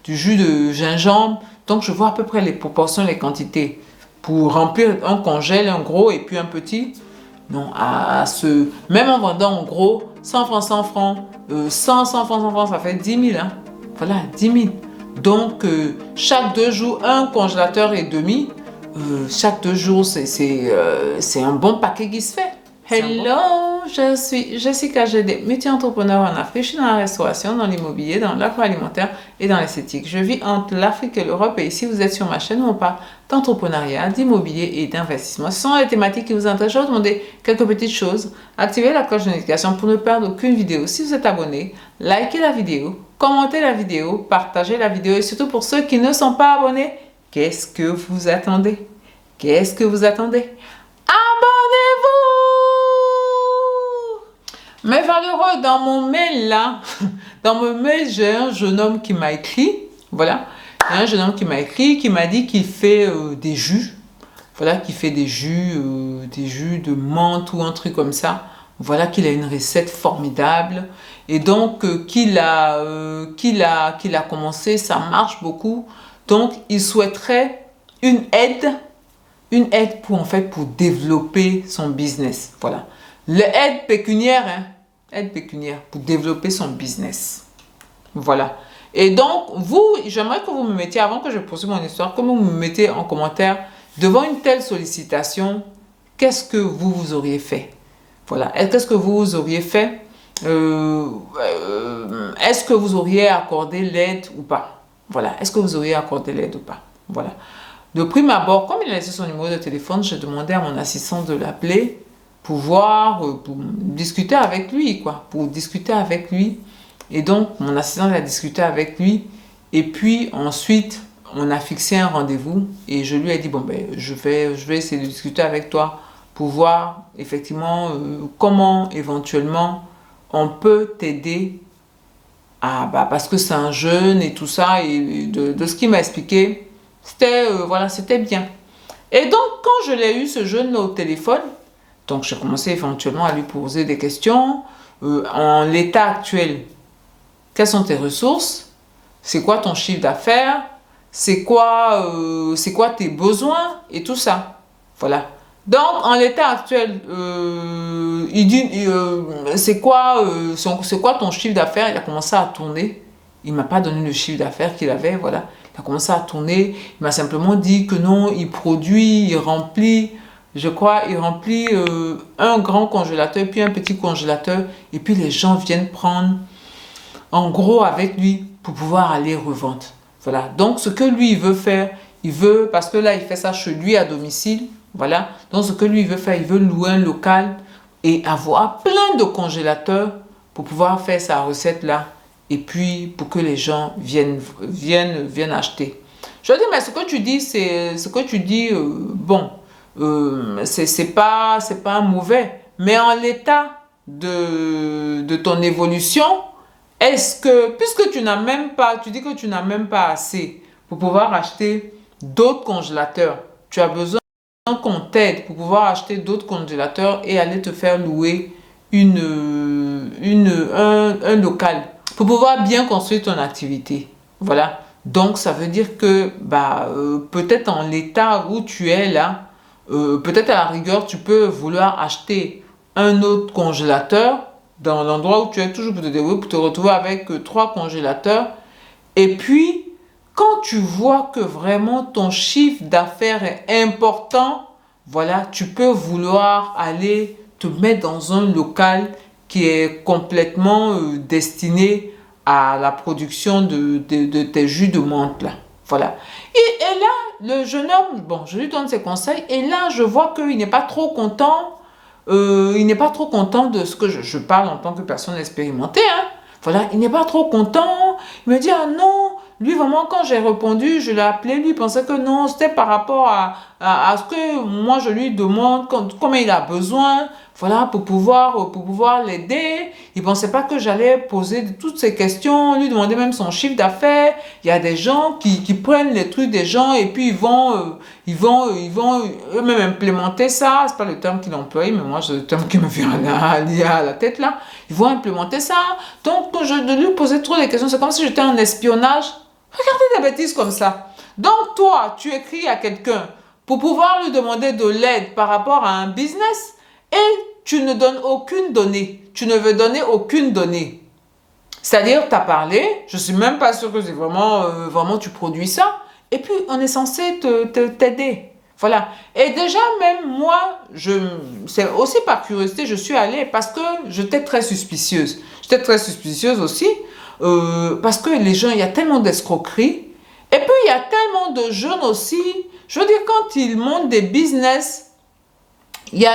du jus de gingembre. Donc, je vois à peu près les proportions, les quantités. Pour remplir un congèle, un gros et puis un petit. Non, même en vendant en gros, 100 francs, 100 francs, 100 francs, 100 francs, ça fait 10 000. Hein. Voilà, 10 000. Donc, chaque 2 jours, un congélateur et demi. Chaque 2 jours, c'est un bon paquet qui se fait. Hello, je suis Jessica GD, multi-entrepreneur en Afrique. Je suis dans la restauration, dans l'immobilier, dans l'agroalimentaire et dans l'esthétique. Je vis entre l'Afrique et l'Europe et ici vous êtes sur ma chaîne où on parle d'entrepreneuriat, d'immobilier et d'investissement. Ce sont les thématiques qui vous intéressent. Je vais vous demander quelques petites choses. Activez la cloche de notification pour ne perdre aucune vidéo. Si vous êtes abonné, likez la vidéo, commentez la vidéo, partagez la vidéo et surtout pour ceux qui ne sont pas abonnés, qu'est-ce que vous attendez? Qu'est-ce que vous attendez? Abonnez-vous! Mais valeureux, dans mon mail là, dans mon mail, j'ai un jeune homme qui m'a écrit, voilà, il y a un jeune homme qui m'a écrit, qui m'a dit qu'il fait des jus, voilà, qu'il fait des jus de menthe ou un truc comme ça, voilà, qu'il a une recette formidable, et donc qu'il a commencé, ça marche beaucoup, donc il souhaiterait une aide pour développer son business, voilà. L'aide pécuniaire, hein, aide pécuniaire pour développer son business. Voilà. Et donc, j'aimerais que vous me mettiez, avant que je poursuive mon histoire, que vous me mettez en commentaire, devant une telle sollicitation, qu'est-ce que vous auriez fait? Voilà. Qu'est-ce que vous auriez fait? Est-ce que vous auriez accordé l'aide ou pas? Voilà. Est-ce que vous auriez accordé l'aide ou pas? Voilà. De prime abord, comme il a laissé son numéro de téléphone, j'ai demandé à mon assistant de l'appeler pour discuter avec lui, quoi. Pour discuter avec lui. Et donc, mon assistant a discuté avec lui. Et puis, ensuite, on a fixé un rendez-vous. Et je lui ai dit, bon, ben, je vais essayer de discuter avec toi pour voir, effectivement, comment, éventuellement, on peut t'aider parce que c'est un jeune et tout ça. Et de ce qu'il m'a expliqué, c'était bien. Et donc, quand je l'ai eu, ce jeune-là, au téléphone, donc j'ai commencé éventuellement à lui poser des questions. En l'état actuel, quelles sont tes ressources? C'est quoi ton chiffre d'affaires? C'est quoi tes besoins? Et tout ça. Voilà. Donc, en l'état actuel, il dit, c'est quoi ton chiffre d'affaires? Il a commencé à tourner. Il ne m'a pas donné le chiffre d'affaires qu'il avait, voilà. Il a commencé à tourner. Il m'a simplement dit que non, il produit, il remplit, je crois, il remplit un grand congélateur, puis un petit congélateur, et puis les gens viennent prendre en gros avec lui pour pouvoir aller revendre. Voilà. Donc, ce que lui, il veut faire, parce que là, il fait ça chez lui à domicile, voilà. Donc, ce que lui, il veut faire, il veut louer un local et avoir plein de congélateurs pour pouvoir faire sa recette-là. Et puis, pour que les gens viennent acheter. Je dis, mais ce que tu dis, bon, c'est pas mauvais. Mais en l'état de ton évolution, est-ce que, puisque tu dis que tu n'as même pas assez pour pouvoir acheter d'autres congélateurs, tu as besoin qu'on t'aide pour pouvoir acheter d'autres congélateurs et aller te faire louer un local pour pouvoir bien construire ton activité. Voilà. Donc, ça veut dire que peut-être en l'état où tu es là, peut-être à la rigueur, tu peux vouloir acheter un autre congélateur dans l'endroit où tu es toujours pour te retrouver avec 3 congélateurs. Et puis, quand tu vois que vraiment ton chiffre d'affaires est important, voilà, tu peux vouloir aller te mettre dans un local qui est complètement destiné à la production de tes jus de menthe là. Voilà. Et là, le jeune homme, bon, je lui donne ses conseils et là, je vois qu'il n'est pas trop content. Il n'est pas trop content de ce que je parle en tant que personne expérimentée. Hein. Voilà, il n'est pas trop content. Il me dit, ah non, lui vraiment quand j'ai répondu, je l'ai appelé, lui il pensait que non, c'était par rapport à ce que moi je lui demande, combien il a besoin, voilà, pour pouvoir l'aider. Il pensait pas que j'allais poser toutes ces questions, lui demander même son chiffre d'affaires. Il y a des gens qui prennent les trucs des gens et puis ils vont eux-mêmes implémenter ça. C'est pas le terme qu'il emploie, mais moi c'est le terme qui me vient à la tête là. Ils vont implémenter ça. Donc de lui poser trop de questions, c'est comme si j'étais en espionnage. Regardez des bêtises comme ça. Donc toi, tu écris à quelqu'un pour pouvoir lui demander de l'aide par rapport à un business et tu ne donnes aucune donnée. Tu ne veux donner aucune donnée. C'est-à-dire, tu as parlé, je ne suis même pas sûre que c'est vraiment tu produis ça. Et puis, on est censé t'aider. Voilà. Et déjà, même moi, c'est aussi par curiosité, je suis allée parce que j'étais très suspicieuse. J'étais très suspicieuse aussi parce que les gens, il y a tellement d'escroqueries. Et puis, il y a tellement de jeunes aussi. Je veux dire, quand ils montent des business, il y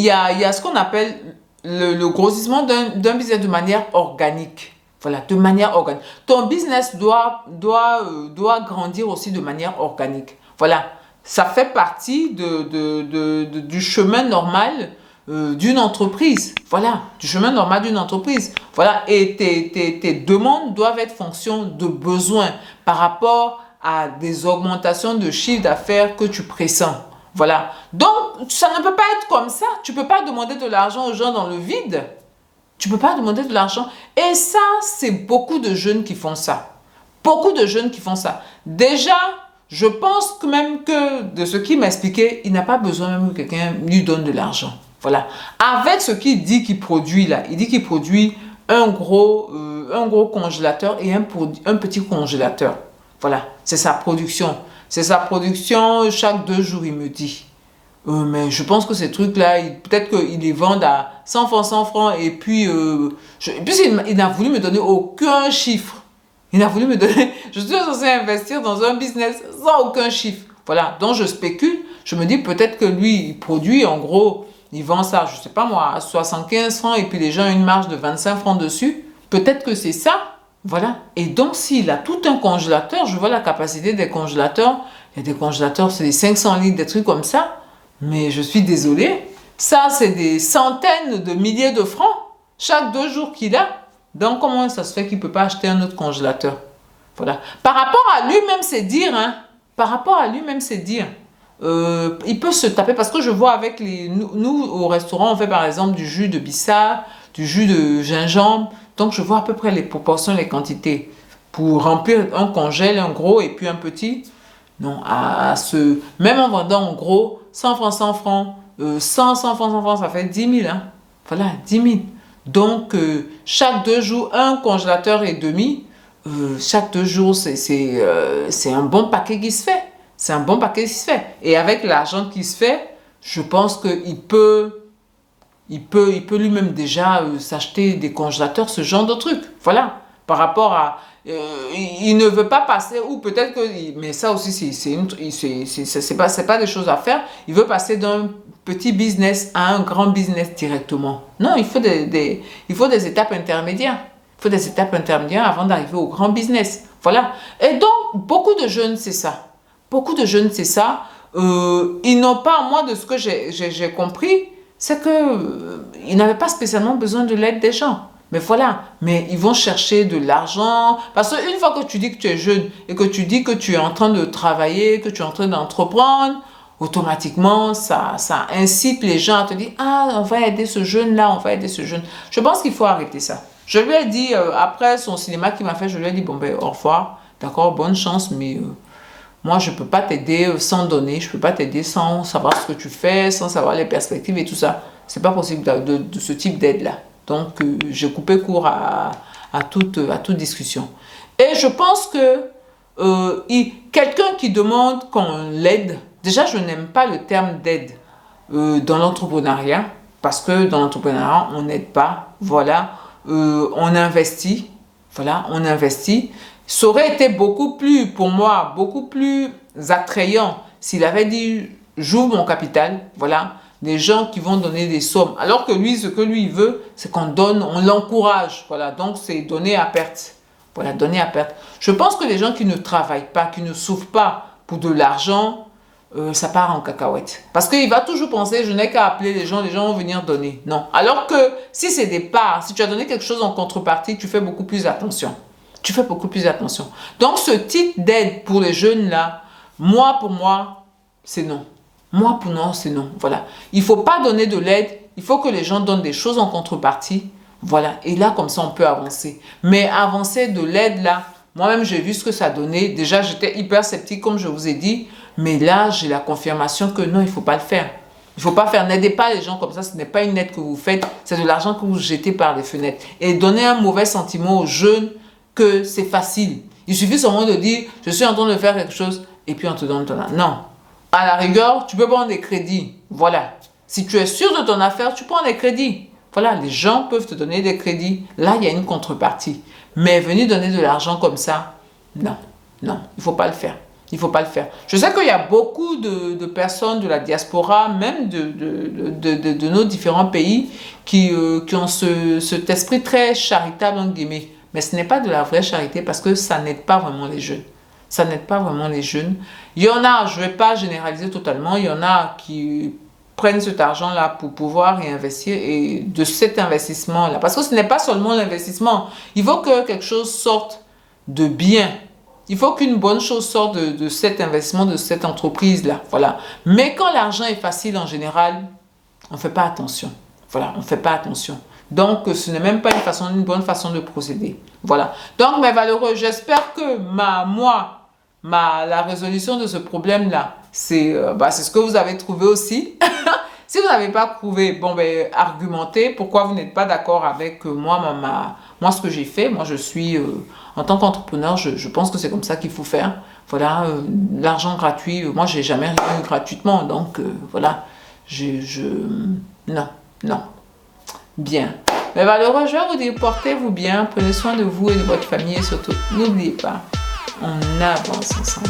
a ce qu'on appelle le grossissement d'un business de manière organique. Voilà, de manière organique. Ton business doit grandir aussi de manière organique. Voilà, ça fait partie du chemin normal d'une entreprise. Voilà, du chemin normal d'une entreprise. Voilà, et tes demandes doivent être fonction de besoins par rapport à des augmentations de chiffre d'affaires que tu pressens. Voilà, donc ça ne peut pas être comme ça. Tu ne peux pas demander de l'argent aux gens dans le vide. Tu ne peux pas demander de l'argent. Et ça, c'est beaucoup de jeunes qui font ça. Beaucoup de jeunes qui font ça. Déjà, je pense que même que de ce qu'il m'expliquait, il n'a pas besoin même que quelqu'un lui donne de l'argent. Voilà. Avec ce qu'il dit qu'il produit là, il dit qu'il produit un gros congélateur et un petit congélateur. Voilà, c'est sa production. C'est sa production chaque 2 jours, il me dit. Mais je pense que ces trucs-là, peut-être qu'ils les vendent à 100 francs, 100 francs. Et puis, il n'a voulu me donner aucun chiffre. Il n'a voulu me donner... Je suis censée investir dans un business sans aucun chiffre. Voilà, donc je spécule. Je me dis peut-être que lui, il produit, en gros, il vend ça, je ne sais pas moi, à 75 francs. Et puis les gens ont une marge de 25 francs dessus. Peut-être que c'est ça. Voilà. Et donc, s'il a tout un congélateur, je vois la capacité des congélateurs. Il y a des congélateurs, c'est des 500 litres, des trucs comme ça. Mais je suis désolée, ça c'est des centaines de milliers de francs chaque 2 jours qu'il a. Donc comment ça se fait qu'il ne peut pas acheter un autre congélateur? Voilà. Par rapport à lui-même, c'est dire, hein. Par rapport à lui-même, c'est dire. Il peut se taper parce que je vois avec nous au restaurant, on fait par exemple du jus de bissap, du jus de gingembre. Donc je vois à peu près les proportions, les quantités. Pour remplir un congèle, un gros et puis un petit. Non, même en vendant en gros, 100 francs, 100 francs, 100 francs, 100 francs, ça fait 10 000. Hein. Voilà, 10 000. Donc, chaque 2 jours, un congélateur et demi, chaque 2 jours, c'est un bon paquet qui se fait. C'est un bon paquet qui se fait. Et avec l'argent qui se fait, je pense qu'il peut lui-même déjà s'acheter des congélateurs, ce genre de trucs. Voilà, par rapport à... il ne veut pas passer, ou peut-être que, mais ça aussi, c'est pas des choses à faire. Il veut passer d'un petit business à un grand business directement. Non, il faut des étapes intermédiaires. Il faut des étapes intermédiaires avant d'arriver au grand business. Voilà. Et donc, beaucoup de jeunes, c'est ça. Beaucoup de jeunes, c'est ça. Ils n'ont pas, moi, de ce que j'ai compris, c'est qu'ils n'avaient pas spécialement besoin de l'aide des gens. Mais voilà, mais ils vont chercher de l'argent. Parce qu'une fois que tu dis que tu es jeune et que tu dis que tu es en train de travailler, que tu es en train d'entreprendre, automatiquement, ça incite les gens à te dire « Ah, on va aider ce jeune-là, on va aider ce jeune. » Je pense qu'il faut arrêter ça. Je lui ai dit, après son cinéma qu'il m'a fait, je lui ai dit « Bon, ben, au revoir, d'accord, bonne chance, mais moi, je ne peux pas t'aider sans donner, je ne peux pas t'aider sans savoir ce que tu fais, sans savoir les perspectives et tout ça. C'est pas possible de ce type d'aide-là. » Donc, j'ai coupé court à toute discussion. Et je pense que quelqu'un qui demande qu'on l'aide, déjà, je n'aime pas le terme d'aide dans l'entrepreneuriat, parce que dans l'entrepreneuriat, on n'aide pas. Voilà, on investit. Voilà, on investit. Ça aurait été pour moi, beaucoup plus attrayant s'il avait dit, j'ouvre mon capital, voilà, des gens qui vont donner des sommes. Alors que lui, ce que lui veut, c'est qu'on donne, on l'encourage. Voilà, donc c'est donner à perte. Voilà, donner à perte. Je pense que les gens qui ne travaillent pas, qui ne souffrent pas pour de l'argent, ça part en cacahuète. Parce qu'il va toujours penser, je n'ai qu'à appeler les gens vont venir donner. Non. Alors que si c'est des parts, si tu as donné quelque chose en contrepartie, tu fais beaucoup plus attention. Tu fais beaucoup plus attention. Donc ce type d'aide pour les jeunes là, pour moi, c'est non. Moi, pour moi, c'est non. Voilà. Il ne faut pas donner de l'aide. Il faut que les gens donnent des choses en contrepartie. Voilà. Et là, comme ça, on peut avancer. Mais avancer de l'aide, là, Moi-même, j'ai vu ce que ça donnait. Déjà, j'étais hyper sceptique, comme je vous ai dit. Mais là, j'ai la confirmation que non, il ne faut pas le faire. Il ne faut pas faire. N'aidez pas les gens comme ça. Ce n'est pas une aide que vous faites. C'est de l'argent que vous jetez par les fenêtres. Et donnez un mauvais sentiment aux jeunes que c'est facile. Il suffit seulement de dire, je suis en train de faire quelque chose. Et puis, on te donne ton argent. Non. À la rigueur, tu peux prendre des crédits. Voilà. Si tu es sûr de ton affaire, tu prends des crédits. Voilà, les gens peuvent te donner des crédits. Là, il y a une contrepartie. Mais venir donner de l'argent comme ça, non, non, il ne faut pas le faire. Il ne faut pas le faire. Je sais qu'il y a beaucoup de personnes de la diaspora, même de nos différents pays, qui ont cet esprit très charitable, entre guillemets. Mais ce n'est pas de la vraie charité parce que ça n'aide pas vraiment les jeunes. Ça n'aide pas vraiment les jeunes. Il y en a, je ne vais pas généraliser totalement, il y en a qui prennent cet argent-là pour pouvoir réinvestir et de cet investissement-là. Parce que ce n'est pas seulement l'investissement. Il faut que quelque chose sorte de bien. Il faut qu'une bonne chose sorte de cet investissement, de cette entreprise-là. Voilà. Mais quand l'argent est facile en général, on ne fait pas attention. Voilà, on ne fait pas attention. Donc, ce n'est même pas une bonne façon de procéder. Voilà. Donc, mes valeureux, j'espère que la résolution de ce problème-là, c'est ce que vous avez trouvé aussi. Si vous n'avez pas trouvé, bon, ben, argumentez pourquoi vous n'êtes pas d'accord avec moi, ce que j'ai fait. Moi, je suis, en tant qu'entrepreneur, je pense que c'est comme ça qu'il faut faire. Voilà, l'argent gratuit, moi, j'ai jamais rien eu gratuitement. Donc, voilà, non, non. Bien. Mais malheureux, je vais vous dire, portez-vous bien, prenez soin de vous et de votre famille et surtout, n'oubliez pas, on avance ensemble.